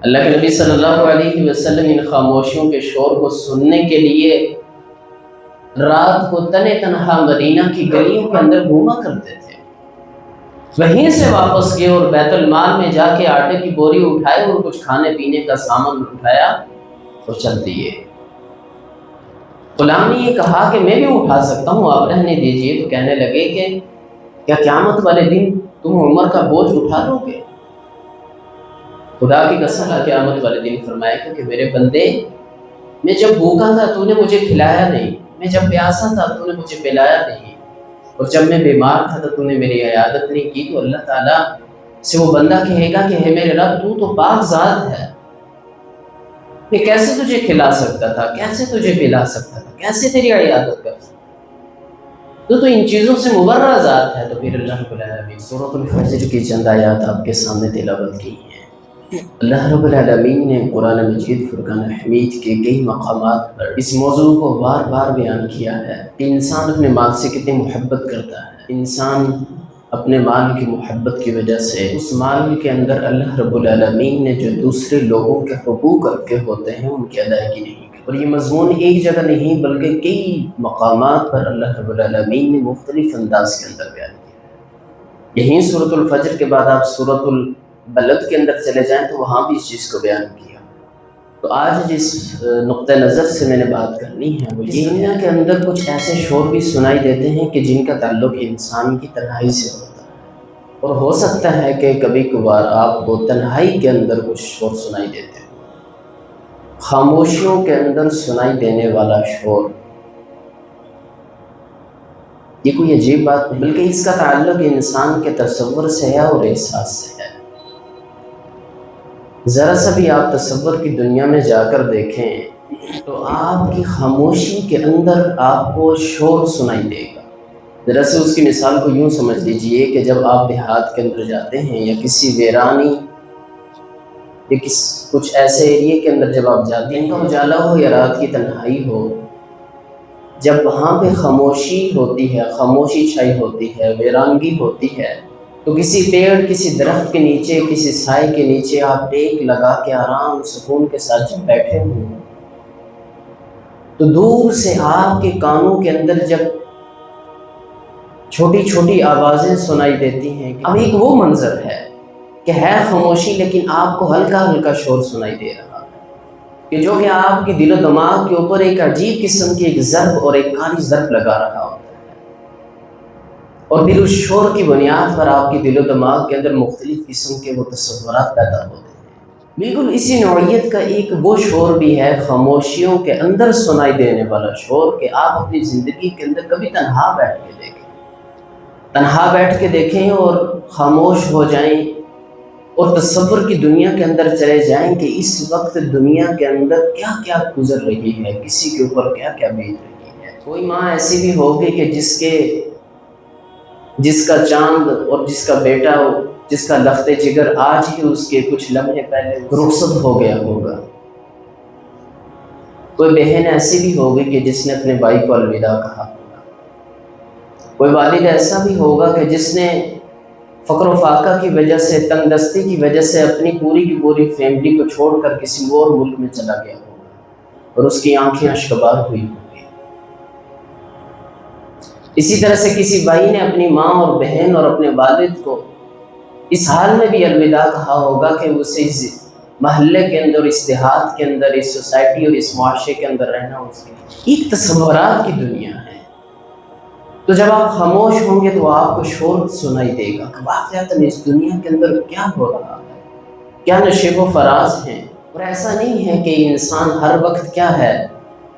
اللہ کے نبی صلی اللہ علیہ وسلم ان خاموشیوں کے شور کو سننے کے لیے رات کو تنہا تنہا مدینہ کی گلیوں کے اندر گھوما کرتے تھے۔ وہیں سے واپس گئے اور بیت المال میں جا کے آٹے کی بوری اٹھائے اور کچھ کھانے پینے کا سامان اٹھایا اور چل دیے۔ غلام نے یہ کہا کہ میں بھی اٹھا سکتا ہوں، آپ رہنے دیجیے۔ تو کہنے لگے کہ کیا قیامت والے دن تم عمر کا بوجھ اٹھا لو گے؟ خدا کی قسم قیامت والے دن فرمائے گا کہ میرے بندے، میں جب بھوکا تھا تو نے مجھے کھلایا نہیں، میں جب پیاسا تھا تو نے مجھے پلایا نہیں، اور جب میں بیمار تھا تو نے میری عیادت نہیں کی۔ تو اللہ تعالیٰ سے وہ بندہ کہے گا کہ ہے میرے رب تو پاک ذات ہے، میں کیسے تجھے کھلا سکتا تھا، کیسے تجھے پلا سکتا تھا، کیسے تیری عیادت کر سکتا تو ان چیزوں سے مبرہ ذات ہے۔ تو پھر اللہ رب العالمین سورۃ الفجر کی چند آیات آپ کے سامنے تلاوت کی ہیں۔ اللہ رب العالمین نے قرآن مجید فرقان حمید کے کئی مقامات پر اس موضوع کو بار بار بیان کیا ہے کہ انسان اپنے مال سے کتنی محبت کرتا ہے۔ انسان اپنے مال کی محبت کی وجہ سے اس مال کے اندر اللہ رب العالمین نے جو دوسرے لوگوں کے حقوق رکھے ہوتے ہیں ان کی ادائیگی نہیں کی۔ اور یہ مضمون ایک جگہ نہیں بلکہ کئی مقامات پر اللہ رب العالمین نے مختلف انداز کے اندر بیان کیا ہے۔ یہیں سورۃ الفجر کے بعد آپ سورۃ البلد کے اندر چلے جائیں تو وہاں بھی اس چیز کو بیان کیا۔ تو آج جس نقطہ نظر سے میں نے بات کرنی ہے وہ یہ دنیا کے اندر کچھ ایسے شور بھی سنائی دیتے ہیں کہ جن کا تعلق انسان کی تنہائی سے ہوتا ہے، اور ہو سکتا ہے کہ کبھی کبھار آپ کو تنہائی کے اندر کچھ شور سنائی دیتے ہوں۔ خاموشیوں کے اندر سنائی دینے والا شور یہ کوئی عجیب بات نہیں، بلکہ اس کا تعلق انسان کے تصور سے ہے اور احساس سے ہے۔ ذرا سا بھی آپ تصور کی دنیا میں جا کر دیکھیں تو آپ کی خاموشی کے اندر آپ کو شور سنائی دے گا۔ ذرا سے اس کی مثال کو یوں سمجھ لیجئے کہ جب آپ دیہات کے اندر جاتے ہیں یا کسی ویرانی یا کچھ ایسے ایریے کے اندر جب آپ جاتے ہیں، دن کا اجالا ہو یا رات کی تنہائی ہو، جب وہاں پہ خاموشی ہوتی ہے، خاموشی چھائی ہوتی ہے، ویرانگی ہوتی ہے، تو کسی پیڑ، کسی درخت کے نیچے، کسی سائے کے نیچے آپ ٹیک لگا کے آرام سکون کے ساتھ جب بیٹھے ہوں تو دور سے آپ کے کانوں کے اندر جب چھوٹی چھوٹی آوازیں سنائی دیتی ہیں، اب ایک وہ منظر ہے کہ ہے خاموشی لیکن آپ کو ہلکا ہلکا شور سنائی دے رہا ہے کہ جو کہ آپ کی دل و دماغ کے اوپر ایک عجیب قسم کی ایک ضرب اور ایک کاری ضرب لگا رہا ہوتا ہے، اور پھر اس شور کی بنیاد پر آپ کی دل و دماغ کے اندر مختلف قسم کے وہ تصورات پیدا ہوتے ہیں۔ بالکل اسی نوعیت کا ایک وہ شور بھی ہے خاموشیوں کے اندر سنائی دینے والا شور کہ آپ اپنی زندگی کے اندر کبھی تنہا بیٹھ کے دیکھیں اور خاموش ہو جائیں اور تصور کی دنیا کے اندر چلے جائیں کہ اس وقت دنیا کے اندر کیا کیا گزر رہی ہے، کسی کے اوپر کیا کیا بیت رہی ہے۔ کوئی ماں ایسی بھی ہوگی کہ جس کا چاند اور جس کا بیٹا، جس کا لخت جگر آج ہی اس کے کچھ لمحے پہلے رخصت ہو گیا ہوگا۔ کوئی بہن ایسی بھی ہوگی کہ جس نے اپنے بھائی کو الوداع کہا ہوگا۔ کوئی والد ایسا بھی ہوگا کہ جس نے فقر و فاقہ کی وجہ سے، تنگ دستی کی وجہ سے اپنی پوری کی پوری فیملی کو چھوڑ کر کسی اور ملک میں چلا گیا ہوگا اور اس کی آنکھیں اشکبار ہوئی ہوگی۔ اسی طرح سے کسی بھائی نے اپنی ماں اور بہن اور اپنے والد کو اس حال میں بھی الوداع کہا ہوگا کہ اسے اس محلے کے اندر، اس دیہات کے اندر، اس سوسائٹی اور اس معاشرے کے اندر رہنا اس کی ایک تصورات کی دنیا ہے۔ تو جب آپ خاموش ہوں گے تو آپ کو شور سنائی دے گا کہ واقعتاً اس دنیا کے اندر کیا ہو رہا ہے، کیا نشیب و فراز ہیں۔ اور ایسا نہیں ہے کہ انسان ہر وقت کیا ہے،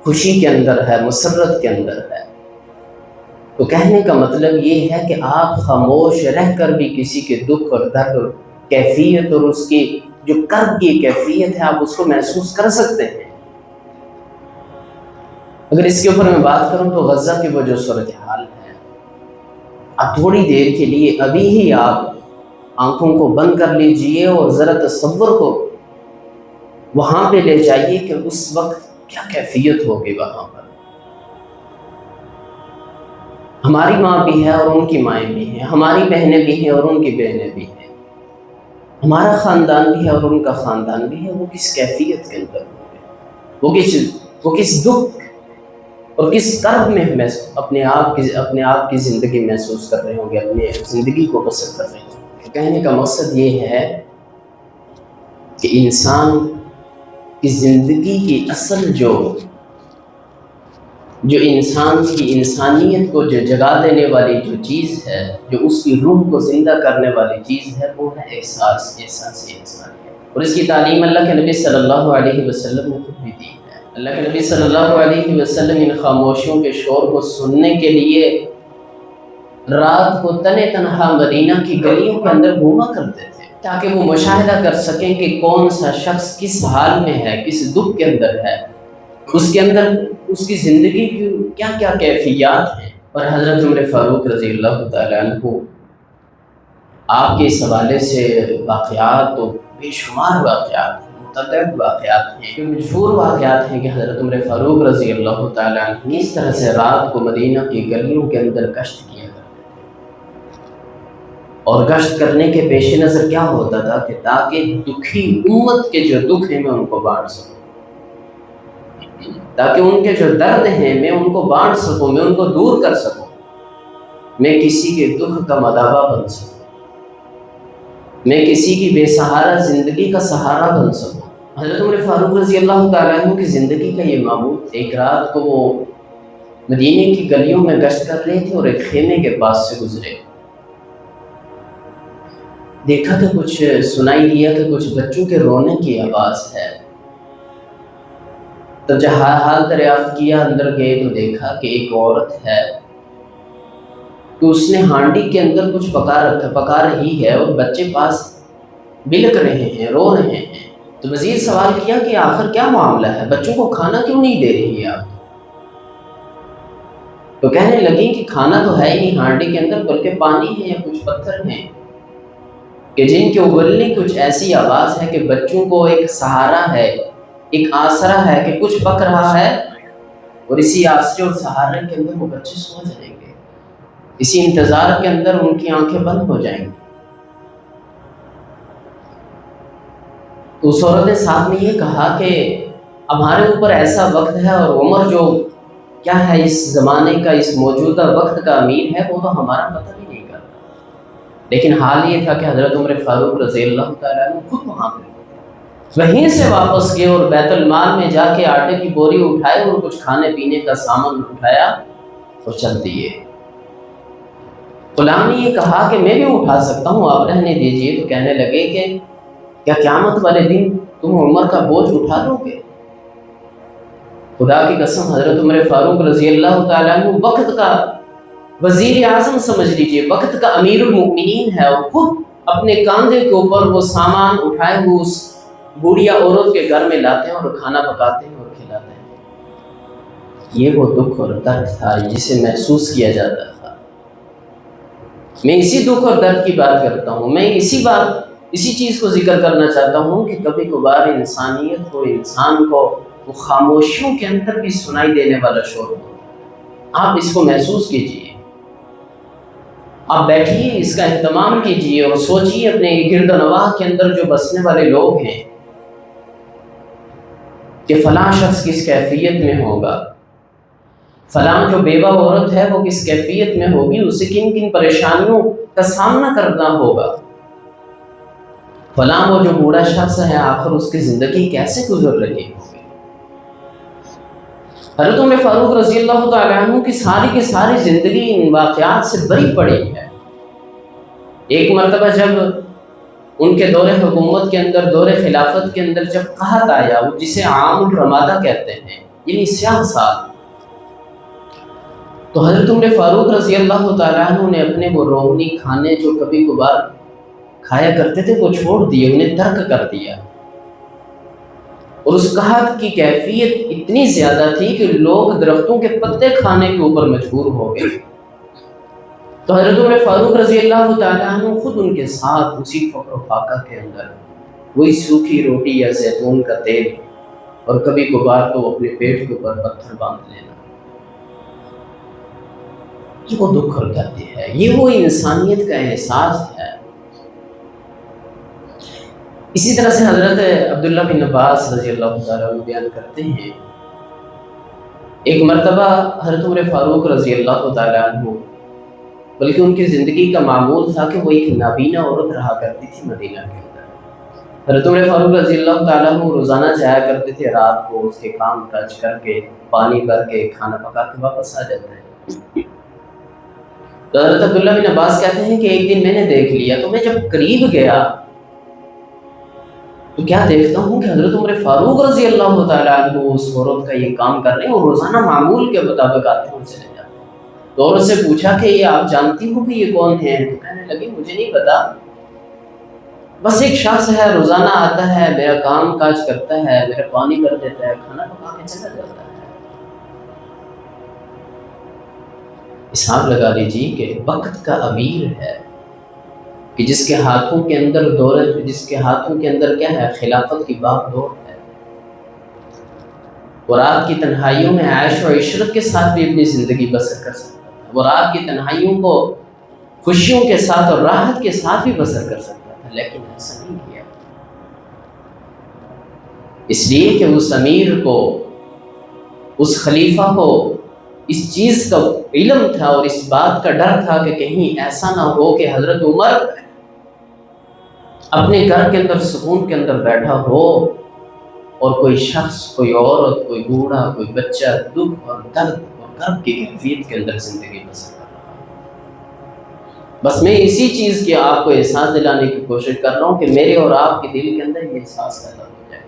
خوشی کے اندر ہے، مسرت کے اندر ہے۔ تو کہنے کا مطلب یہ ہے کہ آپ خاموش رہ کر بھی کسی کے دکھ اور درد اور کیفیت اور اس کی جو کرب کی کیفیت ہے آپ اس کو محسوس کر سکتے ہیں۔ اگر اس کے اوپر میں بات کروں تو غزہ کی وہ جو صورتحال ہے، اب تھوڑی دیر کے لیے ابھی ہی آپ آنکھوں کو بند کر لیجئے اور ذرا تصور کو وہاں پہ لے جائیے کہ اس وقت کیا کیفیت ہوگی وہاں پر۔ ہماری ماں بھی ہے اور ان کی مائیں بھی ہیں، ہماری بہنیں بھی ہیں اور ان کی بہنیں بھی ہیں۔ ہمارا خاندان بھی ہے اور ان کا خاندان بھی ہے، وہ کس کیفیت کے اندر ہوں گے، وہ کس دکھ اور کس کرب میں اپنے آپ کی زندگی محسوس کر رہے ہوں گے، اپنے زندگی کو بسر کر رہے ہوں گے۔ کہنے کا مقصد یہ ہے کہ انسان کی زندگی کی اصل جو انسان کی انسانیت کو جو جگا دینے والی جو چیز ہے، جو اس کی روح کو زندہ کرنے والی چیز ہے، وہ ہے احساس انسانیت۔ اور اس کی تعلیم اللہ کے نبی صلی اللہ علیہ وسلم نے خود بھی دی ہے۔ اللہ کے نبی صلی اللہ علیہ وسلم ان خاموشیوں کے شور کو سننے کے لیے رات کو تنہا مدینہ کی گلیوں کے اندر گھوما کرتے تھے، تاکہ وہ مشاہدہ کر سکیں کہ کون سا شخص کس حال میں ہے، کس دکھ کے اندر ہے، اس کے اندر اس کی زندگی کی کیا کیا کیفیات ہیں۔ اور حضرت عمر فاروق رضی اللہ تعالیٰ عنہ، آپ کے اس حوالے سے واقعات تو بے شمار واقعات ہیں، متعدد واقعات ہیں، مشہور واقعات ہیں کہ حضرت عمر فاروق رضی اللہ تعالیٰ عنہ اس طرح سے رات کو مدینہ کی گلیوں کے اندر گشت کیا کرتے تھے۔ اور گشت کرنے کے پیش نظر کیا ہوتا تھا کہ تاکہ دکھی امت کے جو دکھ ہیں میں ان کو بانٹ سکوں، تاکہ ان کے جو درد ہیں میں ان کو بانٹ سکوں، میں ان کو دور کر سکوں، میں کسی کے دکھ کا مداوا بن سکوں، میں کسی کی بے سہارا زندگی کا سہارا بن سکوں۔ حضرت عمر فاروق رضی اللہ تعالیٰ عنہ کی زندگی کا یہ معمول، ایک رات کو وہ مدینے کی گلیوں میں گشت کر رہے تھے اور ایک خیمے کے پاس سے گزرے، دیکھا کہ کچھ سنائی دیا کہ کچھ بچوں کے رونے کی آواز ہے۔ تو جب حال دریافت کیا، اندر گئے تو دیکھا کہ ایک عورت ہے، تو اس نے ہانڈی کے اندر کچھ پکا رہی ہے اور بچے پاس بلک رہے ہیں، رو رہے ہیں۔ تو مزید سوال کیا کہ آخر کیا معاملہ ہے، بچوں کو کھانا کیوں نہیں دے رہی ہے آپ؟ تو کہنے لگی کہ کھانا تو ہے ہی نہیں ہانڈی کے اندر، بلکہ پانی ہے یا کچھ پتھر ہیں کہ جن کے ابلنے کی کچھ ایسی آواز ہے کہ بچوں کو ایک سہارا ہے، ایک آسرا ہے کہ کچھ پک رہا ہے، اور اسی آسرے اور سہارے کے اندر وہ بچے سو جائیں گے، اسی انتظار کے اندر ان کی آنکھیں بند ہو جائیں گی۔ تو اس عورت نے ساتھ میں یہ کہا کہ ہمارے اوپر ایسا وقت ہے، اور عمر جو کیا ہے اس زمانے کا، اس موجودہ وقت کا امیر ہے، وہ تو ہمارا پتہ بھی نہیں کرتا۔ لیکن حال یہ تھا کہ حضرت عمر فاروق رضی اللہ تعالیٰ عنہ خود وہاں پہ وہیں سے واپس گئے اور بیت المال میں جا کے آٹے کی بوری اٹھائے اور کچھ کھانے پینے کا سامان اٹھایا اور چل دیے۔ غلام نے یہ کہا کہ میں بھی اٹھا سکتا ہوں، آپ رہنے دیجئے۔ تو کہنے لگے کہ کیا قیامت والے دن تم عمر کا بوجھ اٹھا لو گے؟ خدا کی قسم، حضرت عمر فاروق رضی اللہ تعالیٰ عنہ وقت کا وزیر اعظم سمجھ لیجئے، وقت کا امیر المؤمنین ہے، اور خود اپنے کاندھے کے اوپر وہ سامان اٹھائے ہوئے اس بوڑھیا عورت کے گھر میں لاتے ہیں اور کھانا پکاتے ہیں اور کھلاتے ہیں۔ یہ وہ دکھ اور درد تھا جسے محسوس کیا جاتا تھا۔ میں اسی دکھ اور درد کی بات کرتا ہوں، میں اسی چیز کو ذکر کرنا چاہتا ہوں کہ کبھی کبھار انسانیت کو، انسان کو وہ خاموشیوں کے اندر بھی سنائی دینے والا شور ہوتا ہے۔ آپ اس کو محسوس کیجئے، آپ بیٹھیے، اس کا اہتمام کیجئے اور سوچئے اپنے گرد و نواح کے اندر جو بسنے والے لوگ ہیں کہ فلاں شخص کس کیفیت میں ہوگا، فلاں جو بیوہ عورت ہے وہ کس کیفیت میں ہوگی، اسے کن کن پریشانیوں کا سامنا کرنا ہوگا، فلاں وہ جو بوڑھا شخص ہے آخر اس کی زندگی کیسے گزر رہی ہوگی۔ حضرت عمر فاروق رضی اللہ تعالیٰ عنہ کی ساری زندگی ان واقعات سے بری پڑی ہے۔ ایک مرتبہ جب ان کے دور حکومت کے اندر، دور خلافت کے اندر جب قحط آیا، جسے عام الرمادہ کہتے ہیں، یعنی سیاہ سال، تو حضرت عمر فاروق رضی اللہ تعالیٰ عنہ نے اپنے وہ روغنی کھانے جو کبھی کبھار کھایا کرتے تھے وہ چھوڑ دیے، انہیں ترک کر دیا، اور اس قحط کی کیفیت اتنی زیادہ تھی کہ لوگ درختوں کے پتے کھانے کے اوپر مجبور ہو گئے۔ تو حضرت عمر فاروق رضی اللہ تعالیٰ عنہ خود ان کے ساتھ اسی فقر و فاقہ کے اندر وہی سوکھی روٹی یا زیتون کا تیل، اور کبھی کبھار تو اپنے پیٹ کے اوپر پتھر باندھ لینا۔ یہ وہ دکھ اور درد ہے، یہ وہ انسانیت کا احساس ہے۔ اسی طرح سے حضرت عبداللہ بن عباس رضی اللہ تعالیٰ عنہ بیان کرتے ہیں ایک مرتبہ حضرت عمر فاروق رضی اللہ تعالیٰ عنہ، بلکہ ان کی زندگی کا معمول تھا کہ وہ ایک نابینا عورت رہا کرتی تھی مدینہ کے اندر۔ حضرت عمر فاروق رضی اللہ تعالیٰ عنہ روزانہ جایا کرتے تھے، رات کو اس کے کام کاج کر کے پانی بھر کے کھانا پکا کے واپس آ جاتے ہیں۔ تو حضرت عبداللہ بن عباس کہتے ہیں کہ ایک دن میں نے دیکھ لیا، تو میں جب قریب گیا تو کیا دیکھتا ہوں کہ حضرت عمر فاروق رضی اللہ تعالیٰ عنہ اس عورت کا یہ کام کر رہے ہیں اور روزانہ معمول کے مطابق آتے ہیں اور چلے جاتے ہیں۔ تو عورت سے پوچھا کہ یہ آپ جانتی ہو کہ یہ کون ہے؟ تو کہنے لگی مجھے نہیں پتا، بس ایک شخص ہے، روزانہ آتا ہے، میرا کام کاج کرتا ہے، میرا پانی بھر دیتا ہے، کھانا پکا کے چلا جاتا ہے۔ حساب لگا لیجیے کہ وقت کا امیر ہے کہ جس کے ہاتھوں کے اندر جس کے ہاتھوں کے اندر کیا ہے؟ خلافت کی باغ دور ہے، اور رات کی تنہائیوں میں عیش و عشرت کے ساتھ بھی اپنی زندگی بسر کر سکتا ہے، وہ رات کی تنہائیوں کو خوشیوں کے ساتھ اور راحت کے ساتھ بھی بسر کر سکتا ہے، لیکن ایسا نہیں کیا، اس لیے کہ اس امیر کو، اس خلیفہ کو اس چیز کا علم تھا اور اس بات کا ڈر تھا کہ کہیں ایسا نہ ہو کہ حضرت عمر اپنے گھر کے اندر سکون کے اندر بیٹھا ہو اور کوئی شخص، کوئی عورت، کوئی بوڑھا، کوئی بچہ دکھ اور درد اور غم کی کیفیت کے اندر زندگی بسر کر رہا ہے۔ بس میں اسی چیز کی آپ کو احساس دلانے کی کوشش کر رہا ہوں کہ میرے اور آپ کے دل کے اندر یہ احساس پیدا ہو جائے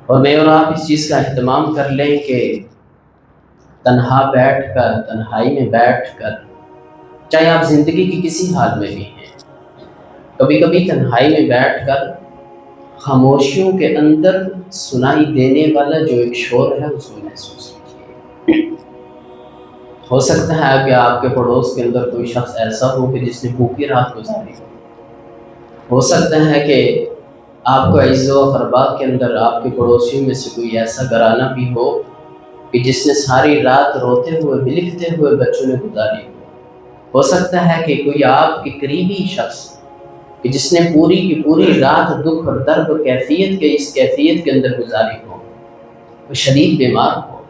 اور میں اور آپ اس چیز کا اہتمام کر لیں کہ تنہا بیٹھ کر، تنہائی میں بیٹھ کر، چاہے آپ زندگی کی کسی حال میں بھی ہیں، کبھی کبھی تنہائی میں بیٹھ کر خاموشیوں کے اندر سنائی دینے والا جو ایک شور ہے اس کو محسوس کیجیے۔ ہو سکتا ہے کہ آپ کے پڑوس کے اندر کوئی شخص ایسا ہو کہ جس نے بھوکی رات گزاری ہو سکتا ہے کہ آپ کو عز و اقربا کے اندر آپ کے پڑوسیوں میں سے کوئی ایسا گھرانہ بھی ہو کہ جس نے ساری رات روتے ہوئے بلکتے ہوئے بچوں نے گزاری ہو سکتا ہے کہ کوئی آپ کے قریبی شخص کہ جس نے پوری کی پوری رات دکھ اور درد اور اس کیفیت کے اندر گزاری ہو، وہ شدید بیمار ہو۔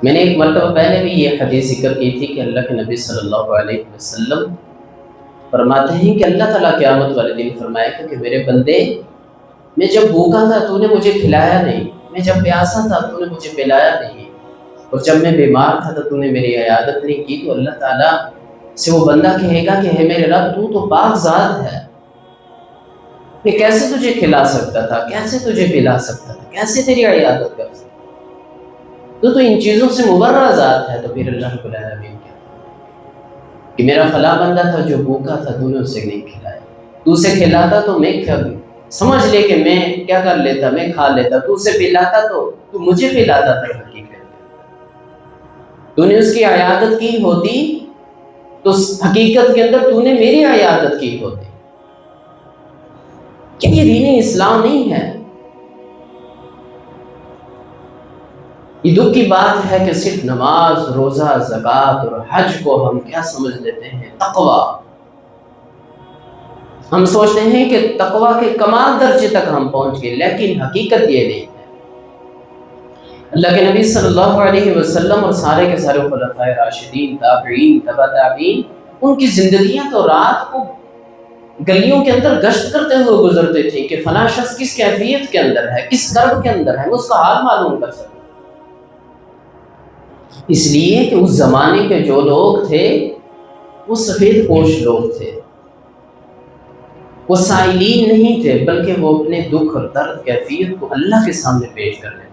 میں نے ایک مرتبہ پہلے بھی یہ حدیث ذکر کی تھی کہ اللہ کے نبی صلی اللہ علیہ وسلم فرماتے ہیں کہ اللہ تعالیٰ قیامت والے دن فرمائے گا کہ میرے بندے، میں جب بھوکا تھا تو نے مجھے کھلایا نہیں، میں جب پیاسا تھا تو نے مجھے پلایا نہیں، اور جب میں بیمار تھا تو نے میری عیادت نہیں کی۔ تو اللہ تعالیٰ سے وہ بندہ کہے گا کہ ہے میرے رب، تو پاک ذات ہے، میں کیسے تجھے کھلا سکتا تھا، کیسے تجھے پلا سکتا تھا، کیسے تیری عیادت کر سکتا تو ان چیزوں سے مبرہ ذات ہے۔ تو پھر اللہ رب العالمین کیا کہ میرا فلاں بندہ تھا جو بھوکا تھا، تو نے اسے نہیں کھلایا، تو اسے کھلاتا تو میں سمجھ لے کہ میں کیا کر لیتا، میں کھا لیتا، تو اسے پلاتا تو مجھے پلاتا تھا، تو نے اس کی عیادت کی ہوتی تو حقیقت کے اندر تو نے میری عیادت کی ہوتی۔ کیا یہ دین اسلام نہیں ہے؟ یہ دکھ کی بات ہے کہ صرف نماز، روزہ، زکوٰۃ اور حج کو ہم کیا سمجھ لیتے ہیں؟ تقویٰ۔ ہم سوچتے ہیں کہ تقویٰ کے کمال درجے تک ہم پہنچ گئے، لیکن حقیقت یہ نہیں ہے۔ اللہ کے نبی صلی اللہ علیہ وسلم اور سارے کے سارے خلفائے راشدین، تابعین، تبع تابعین، ان کی زندگیاں تو رات کو گلیوں کے اندر گشت کرتے ہوئے گزرتے تھے کہ فلاں شخص کس کیفیت کے اندر ہے، کس کرب کے اندر ہے، اس کا حال معلوم کر سکتے۔ اس لیے کہ اس زمانے کے جو لوگ تھے وہ سفید پوش لوگ تھے، وہ سائلین نہیں تھے، بلکہ وہ اپنے دکھ اور درد کیفیت کو اللہ کے سامنے پیش کرنے والے۔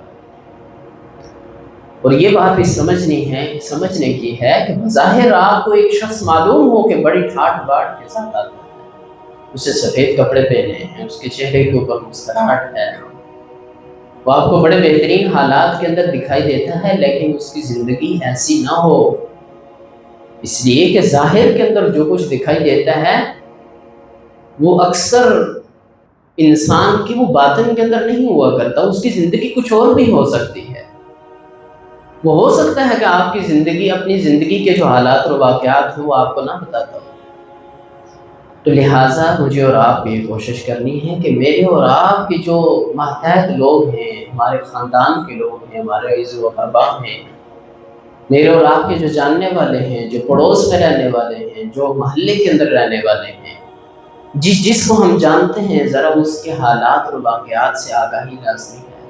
اور یہ بات بھی سمجھنے کی ہے کہ بظاہر آپ کو ایک شخص معلوم ہو کہ بڑی ٹھاٹ باٹ کے ساتھ آتا ہے، اسے سفید کپڑے پہنے ہیں، اس کے چہرے کے اوپر مسکراہٹ ہے، وہ آپ کو بڑے بہترین حالات کے اندر دکھائی دیتا ہے، لیکن اس کی زندگی ایسی نہ ہو۔ اس لیے کہ ظاہر کے اندر جو کچھ دکھائی دیتا ہے وہ اکثر انسان کی وہ باطن کے اندر نہیں ہوا کرتا، اس کی زندگی کچھ اور بھی ہو سکتی ہے۔ وہ ہو سکتا ہے کہ آپ کی زندگی، اپنی زندگی کے جو حالات اور واقعات ہیں وہ آپ کو نہ بتاتا ہو، تو لہٰذا مجھے اور آپ کو یہ کوشش کرنی ہے کہ میرے اور آپ کے جو ماتحت لوگ ہیں، ہمارے خاندان کے لوگ ہیں، ہمارے عزیز و اقربا ہیں، میرے اور آپ کے جو جاننے والے ہیں، جو پڑوس میں رہنے والے ہیں، جو محلے کے اندر رہنے والے ہیں، جس کو ہم جانتے ہیں، ذرا اس کے حالات اور واقعات سے آگاہی لازمی ہے۔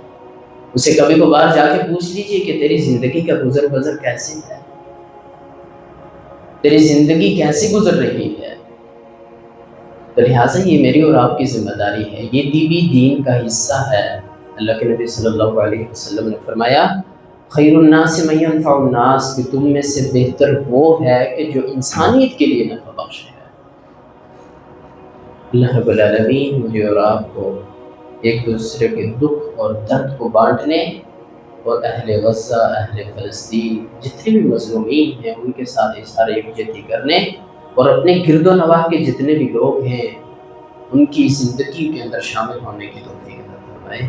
اسے کبھی کبھار جا کے پوچھ لیجئے کہ تیری زندگی کا گزر بسر کیسی ہے، تیری زندگی کیسی گزر رہی ہے۔ تو لہٰذا یہ میری اور آپ کی ذمہ داری ہے، یہ بھی دین کا حصہ ہے۔ اللہ کے نبی صلی اللہ علیہ وسلم نے فرمایا خیر الناس من ينفع الناس، کہ تم میں سے بہتر وہ ہے کہ جو انسانیت کے لیے نفع بخش ہے۔ اللہ رب العالمین مجھے اور آپ کو ایک دوسرے کے دکھ اور درد کو بانٹنے، اور اہل غزہ، اہل فلسطین، جتنے بھی مظلومین ہیں ان کے ساتھ اظہار یکجہتی کرنے، اور اپنے گرد و نواح کے جتنے بھی لوگ ہیں ان کی زندگی کے اندر شامل ہونے کی توفیق عطا فرمائے۔